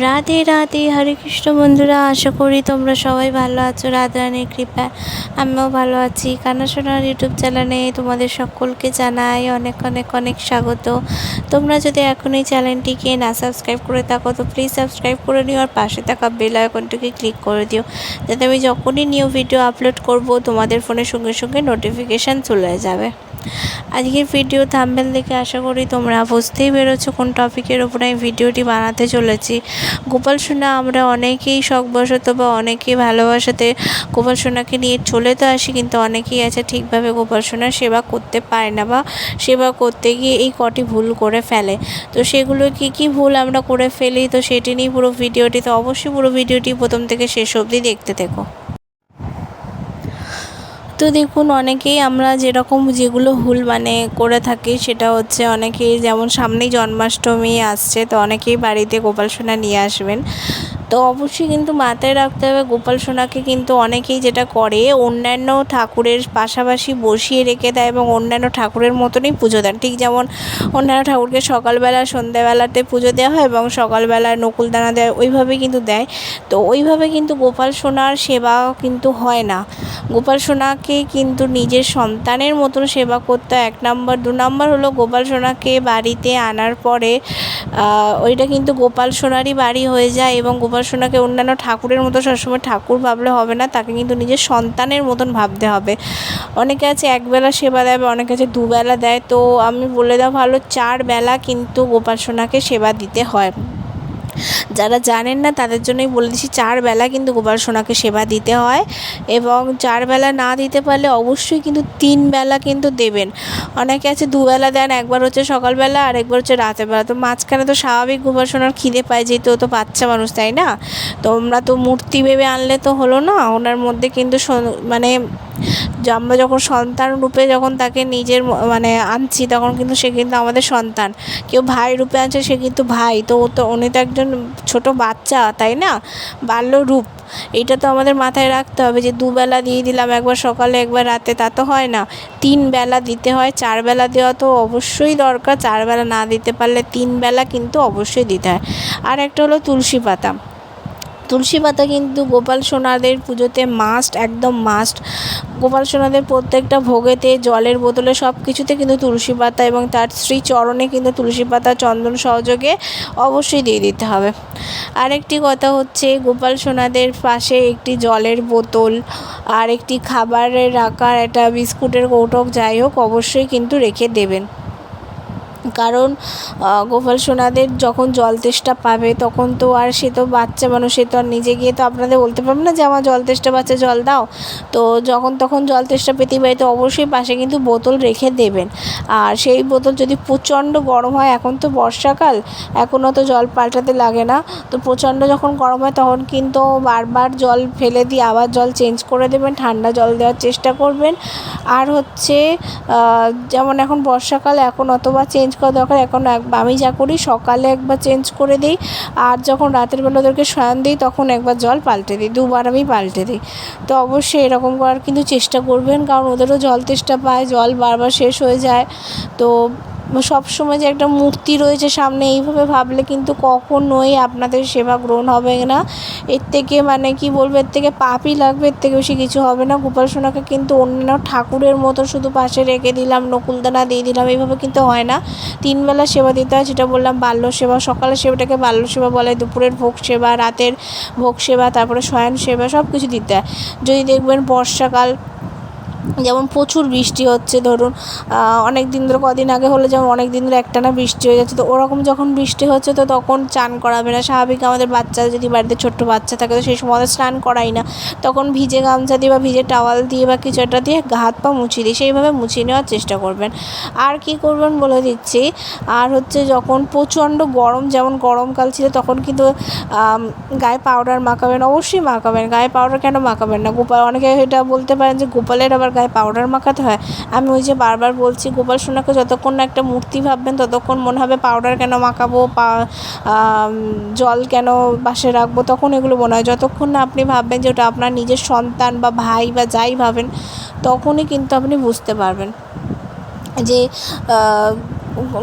রাধে রাধে, হরে কৃষ্ণ বন্ধুরা। আশা করি তোমরা সবাই ভালো আছো। রাধারানীর কৃপায় আমিও ভালো আছি। কান্না শোনার ইউটিউব চ্যানেলে তোমাদের সকলকে জানাই অনেক অনেক অনেক স্বাগত। তোমরা যদি এখন এই চ্যানেলটিকে না সাবস্ক্রাইব করে থাকো তো প্লিজ সাবস্ক্রাইব করে নিও, আর পাশে থাকা বেল আইকনটিকে ক্লিক করে দিও, যাতে আমি যখনই নিউ ভিডিও আপলোড করব তোমাদের ফোনের সঙ্গে সঙ্গে নোটিফিকেশান চলে যাবে। আজকের ভিডিও থাম্বনেল দেখে আশা করি তোমরা বুঝতেই পেরেছো কোন টপিকের ওপরে আমি ভিডিওটি বানাতে চলেছি। গোপাল সোনা আমরা অনেকেই শখবশত বা অনেকেই ভালোবাসাতে গোপাল সোনাকে নিয়ে চলে তো আসি, কিন্তু অনেকেই আছে ঠিকভাবে গোপাল সোনার সেবা করতে পারে না, বা সেবা করতে গিয়ে এই কটি ভুল করে ফেলে। তো সেগুলো কি ভুল আমরা করে ফেলি, তো সেটি নিয়ে পুরো ভিডিওটি, তো অবশ্যই পুরো ভিডিওটি প্রথম থেকে শেষ অবধি দেখতে থেকো। তো দেখুন, অনেকেই আমরা যেগুলো ভুল করে থাকি, সেটা হচ্ছে অনেকেই, যেমন সামনেই জন্মাষ্টমী আসছে, তো অনেকেই বাড়িতে গোপাল সোনা নিয়ে আসবেন। তো অবশ্যই কিন্তু মাথায় রাখতে হবে, গোপাল সোনাকে কিন্তু অনেকেই যেটা করে অন্যান্য ঠাকুরের পাশাপাশি বসিয়ে রেখে দেয় এবং অন্যান্য ঠাকুরের মতনই পুজো দেন। ঠিক যেমন অন্যান্য ঠাকুরকে সকালবেলা সন্ধ্যাবেলাতে পুজো দেওয়া হয় এবং সকালবেলা নকুলদানা দেয়, ওইভাবেই কিন্তু দেয়। তো ওইভাবে কিন্তু গোপাল সোনার সেবা কিন্তু হয় না। গোপাল সোনাকে কিন্তু নিজের সন্তানের মতন সেবা করতে হয়, 1 নম্বর। 2 নম্বর হলো গোপাল সোনাকে বাড়িতে আনার পরে ওইটা কিন্তু গোপাল সোনারই বাড়ি হয়ে যায়, এবং গোপাল সোনাকে অন্যান্য ঠাকুরের মতো সবসময় ঠাকুর ভাবলে হবে না, তাকে কিন্তু নিজের সন্তানের মতন ভাবতে হবে। অনেকে আছে একবেলা সেবা দেয়, বা অনেকে আছে 2 বেলা দেয়। তো আমি বলে দেওয়া ভালো, 4 বেলা কিন্তু গোপাল সোনাকে সেবা দিতে হয়। যারা জানেন না তাদের জন্যই বলে দিচ্ছি, 4 বেলা কিন্তু গোপাল সোনাকে সেবা দিতে হয়, এবং 4 বেলা না দিতে পারলে অবশ্যই কিন্তু 3 বেলা কিন্তু দেবেন। অনেকে আছে 2 বেলা দেন, একবার হচ্ছে সকালবেলা আর একবার হচ্ছে রাতের বেলা। তো মাঝখানে তো স্বাভাবিক গোপাল সোনার খিদে পায়, যেহেতু ও তো বাচ্চা মানুষ, তাই না? তোমরা তো মূর্তি ভেবে আনলে তো হলো না, ওনার মধ্যে কিন্তু আমরা যখন সন্তান রূপে যখন তাকে নিজের আনছি, তখন কিন্তু সে কিন্তু আমাদের সন্তান। কেউ ভাই রূপে আনছে, সে কিন্তু ভাই। তো উনি তো একজন ছোট বাচ্চা, তাই না? বাল্য রূপ, এটা তো আমাদের মাথায় রাখতে হবে যে 2 বেলা দিয়ে দিলাম, একবার সকালে একবার রাতে, তা তো হয় না। 3 বেলা দিতে হয়। 4 বেলা দেওয়া তো অবশ্যই দরকার, 4 বেলা না দিতে পারলে 3 বেলা কিন্তু অবশ্যই দিতে হয়। আর একটা হলো তুলসী পাতা। তুলসী পাতা কিন্তু গোপাল সোনাদের পুজোতে মাস্ট, একদম মাস্ট। গোপাল সোনাদের প্রত্যেকটা ভোগেতে, জলের বোতলে, সব কিছুতে কিন্তু তুলসী পাতা, এবং তার শ্রীচরণে কিন্তু তুলসী পাতা চন্দন সহযোগে অবশ্যই দিয়ে দিতে হবে। আরেকটি কথা হচ্ছে, গোপাল সোনাদের পাশে একটি জলের বোতল আর একটি খাবারের আকার একটা বিস্কুটের কৌটো, যাই হোক, অবশ্যই কিন্তু রেখে দেবেন। কারণ গোপাল সোনাদের যখন জল তেষ্টা পাবে, তখন তো আর, সে তো বাচ্চা মানুষ, সে তো আর নিজে গিয়ে তো আপনাদের বলতে পারবে না যে আমার জল তেষ্টা পাচ্ছে, জল দাও। তো যখন তখন জল তেষ্টা পেতেই পারে, তো অবশ্যই পাশে কিন্তু বোতল রেখে দেবেন। আর সেই বোতল যদি প্রচণ্ড গরম হয়, এখন তো বর্ষাকাল, এখনও তো জল পাল্টাতে লাগে না, তো প্রচণ্ড যখন গরম হয় তখন কিন্তু বারবার জল ফেলে দিয়ে আবার জল চেঞ্জ করে দেবেন, ঠান্ডা জল দেওয়ার চেষ্টা করবেন। আর হচ্ছে যেমন এখন বর্ষাকাল, এখন অতবার চেঞ্জ করা দরকার, এখন আমি যা করি, সকালে একবার চেঞ্জ করে দিই, আর যখন রাতের বেলা ওদেরকে শয়ান দিই তখন একবার জল পাল্টে দিই, 2 বার আমি পাল্টে দিই। তো অবশ্যই এরকম করার কিন্তু চেষ্টা করবেন, কারণ ওদেরও জল তেষ্টা পায়, জল বারবার শেষ হয়ে যায়। তো সবসময় যে একটা মূর্তি রয়েছে সামনে, এইভাবে ভাবলে কিন্তু কখনোই আপনাদের সেবা গ্রহণ হবে না। এর থেকে কি বলবো, এর থেকে পাপই লাগবে, এর থেকে বেশি কিছু হবে না। গোপাল সোনাকে কিন্তু অন্যান্য ঠাকুরের মতো শুধু পাশে রেখে দিলাম, নকুলদানা দিয়ে দিলাম, এইভাবে কিন্তু হয় না। 3 বেলা সেবা দিতে হয়, যেটা বললাম বাল্য সেবা। সকালের সেবাটাকে বাল্য সেবা বলে, দুপুরের ভোগ সেবা, রাতের ভোগ সেবা, তারপরে শয়ন সেবা, সব কিছু দিতে হয়। যদি দেখবেন বর্ষাকাল, যেমন প্রচুর বৃষ্টি হচ্ছে, ধরুন অনেক দিন ধরে, কদিন আগে হলো যেমন অনেক দিন ধরে একটানা বৃষ্টি হয়ে যাচ্ছে, তো ওরকম যখন বৃষ্টি হচ্ছে, তো তখন চান করাবে না। স্বাভাবিক আমাদের বাচ্চা, যদি বাড়িতে ছোট্ট বাচ্চা থাকে, তো সেই সময় আমাদের স্নান করাই না, তখন ভিজে গামছা দিয়ে বা ভিজে টাওয়াল দিয়ে বা কিছু একটা দিয়ে হাত পা মুছিয়ে দিই, সেইভাবে মুছিয়ে নেওয়ার চেষ্টা করবেন। আর কি করবেন বলে দিচ্ছি, আর হচ্ছে যখন প্রচণ্ড গরম, যেমন গরমকাল ছিল, তখন কিন্তু গায়ে পাউডার মাখাবেন, অবশ্যই মাখাবেন। গায়ে পাউডার কেন মাখাবেন না? অনেকে এটা বলতে পারেন যে গোপালের আবার গায়ে পাউডার মাখাতে হয়। আমি ওই যে বারবার বলছি, গোপাল সোনাকে যতক্ষণ না একটা মূর্তি ভাববেন, ততক্ষণ মনে হবে পাউডার কেন মাখাবো, জল কেন পাশে রাখবো, তখন এগুলো মনে হয়। যতক্ষণ না আপনি ভাববেন যে ওটা আপনার নিজের সন্তান বা ভাই বা যাই ভাবেন, তখনই কিন্তু আপনি বুঝতে পারবেন যে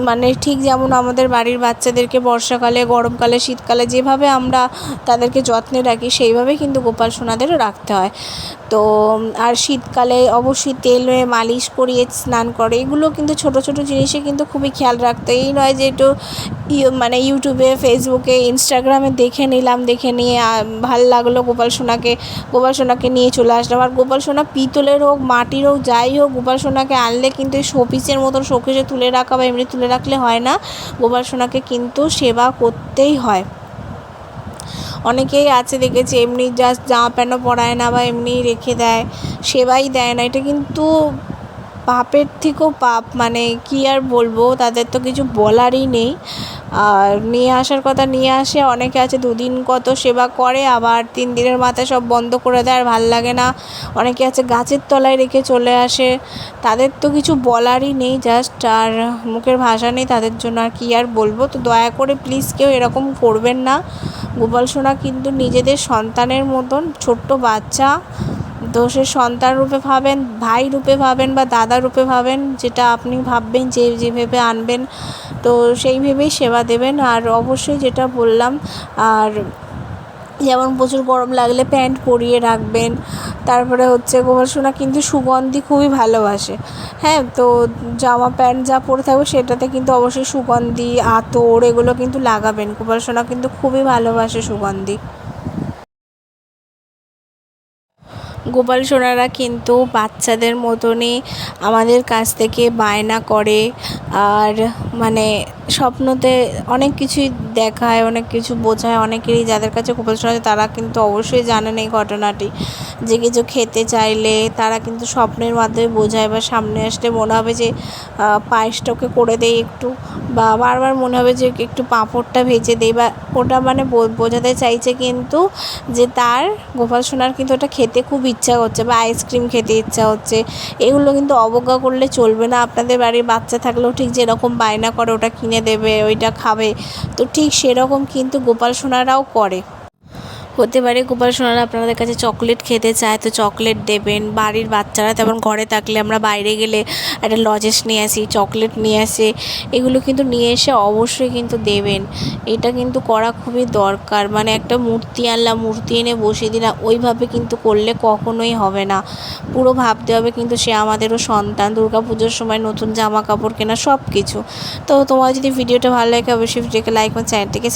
মানে ঠিক যেমন আমাদের বাড়ির বাচ্চাদেরকে বর্ষাকালে, গরমকালে, শীতকালে যেভাবে আমরা তাদেরকে যত্নে রাখি সেইভাবেই কিন্তু গোপাল সোনাদেরও রাখতে হয়। তো আর শীতকালে অবশ্যই তেলে মালিশ করিয়ে স্নান করে, এগুলো কিন্তু ছোটো ছোটো জিনিসে কিন্তু খুবই খেয়াল রাখতে হয়। এই নয় যে একটু মানে ইউটিউবে, ফেসবুকে, ইনস্টাগ্রামে দেখে নিলাম, দেখে নিয়ে ভাল লাগলো গোপাল সোনাকে নিয়ে চলে আসলাম। আর গোপাল সোনা পিতলের হোক, মাটির হোক, যাই হোক, গোপাল সোনাকে আনলে কিন্তু এই শোপিসের মতন শোকেসে তুলে রাখা বা এমনি তুলে রাখলে হয় না, গোপাল সোনাকে কিন্তু সেবা করতেই হয়। অনেকেই আছে দেখেছি এমনি জাস্ট জামা প্যান্টও পরায় না বা এমনি রেখে দেয়, সেবাই দেয় না। এটা কিন্তু পাপের থেকেও পাপ, মানে কী আর বলবো, তাদের তো কিছু বলারই নেই। আর নিয়ে আসার কথা নিয়ে আসে, অনেকে আছে 2 দিন কত সেবা করে, আবার 3 দিনের মাথায় সব বন্ধ করে দেয়, আর ভাল লাগে না। অনেকে আছে গাছের তলায় রেখে চলে আসে, তাদের তো কিছু বলারই নেই, জাস্ট আর মুখের ভাষা নেই তাদের জন্য, আর কী আর বলবো। তো দয়া করে প্লিজ কেউ এরকম করবেন না। গোপাল সোনা কিন্তু নিজেদের সন্তানের মতন, ছোট্ট বাচ্চা, তো সে সন্তান রূপে ভাবেন, ভাই রূপে ভাবেন বা দাদা রূপে ভাবেন, যেটা আপনি ভাববেন, যেভাবে আনবেন তো সেই ভেবেই সেবা দেবেন। আর অবশ্যই যেটা বললাম, আর যেমন প্রচুর গরম লাগলে প্যান্ট পরিয়ে রাখবেন। তারপরে হচ্ছে গোপাল সোনা কিন্তু সুগন্ধি খুবই ভালোবাসে। হ্যাঁ, তো জামা প্যান্ট যা পরে থাকবে সেটাতে কিন্তু অবশ্যই সুগন্ধি, আতর এগুলো কিন্তু লাগাবেন। গোপাল সোনা কিন্তু খুবই ভালোবাসে সুগন্ধি। গোপাল সোনারা কিন্তু বাচ্চাদের মতনই আমাদের কাছ থেকে বায়না করে, আর মানে স্বপ্নতে অনেক কিছুই দেখায়, অনেক কিছু বোঝায়। অনেকেরই যাদের কাছে গোপাল সোনা আছে তারা কিন্তু অবশ্যই জানেন এই ঘটনাটি, যে কিছু খেতে চাইলে তারা কিন্তু স্বপ্নের মাধ্যমে বোঝায়, বা সামনে আসলে মনে হবে যে পায়েসটা ওকে করে দেই একটু, বা বারবার মনে হবে যে একটু পাঁপড়টা ভেজে দেই, বা ওটা মানে বোঝাতে চাইছে কিন্তু যে তার গোপাল সোনার কিন্তু ওটা খেতে খুব ইচ্ছা করছে, বা আইসক্রিম খেতে ইচ্ছা হচ্ছে। এগুলো কিন্তু অবজ্ঞা করলে চলবে না। আপনাদের বাড়ির বাচ্চা থাকলেও ঠিক যেরকম বায়না করে ওটা কিনে দেবে, ওইটা খাবে, তো ঠিক সেরকম কিন্তু গোপাল সোনারাও করে। হতে পারে গোপাল সোনারা আপনাদের কাছে চকলেট খেতে চায়, তো চকলেট দেবেন। বাড়ির বাচ্চারা তেমন ঘরে থাকলে আমরা বাইরে গেলে একটা লজেন্স নিয়ে আসি, চকলেট নিয়ে আসে, এগুলো কিন্তু নিয়ে এসে অবশ্যই কিন্তু দেবেন। এটা কিন্তু করা খুবই দরকার। মানে একটা মূর্তি আনলাম, মূর্তি এনে বসিয়ে দিলাম, ওইভাবে কিন্তু করলে কখনোই হবে না। পুরো ভাবতে হবে কিন্তু সে আমাদেরও সন্তান। দুর্গা পুজোর সময় নতুন জামা কাপড় কেনা, সব কিছু। তো তোমার যদি ভিডিওটা ভালো লাগে অবশ্যই ভিডিওকে লাইক এবং চ্যানেলটিকে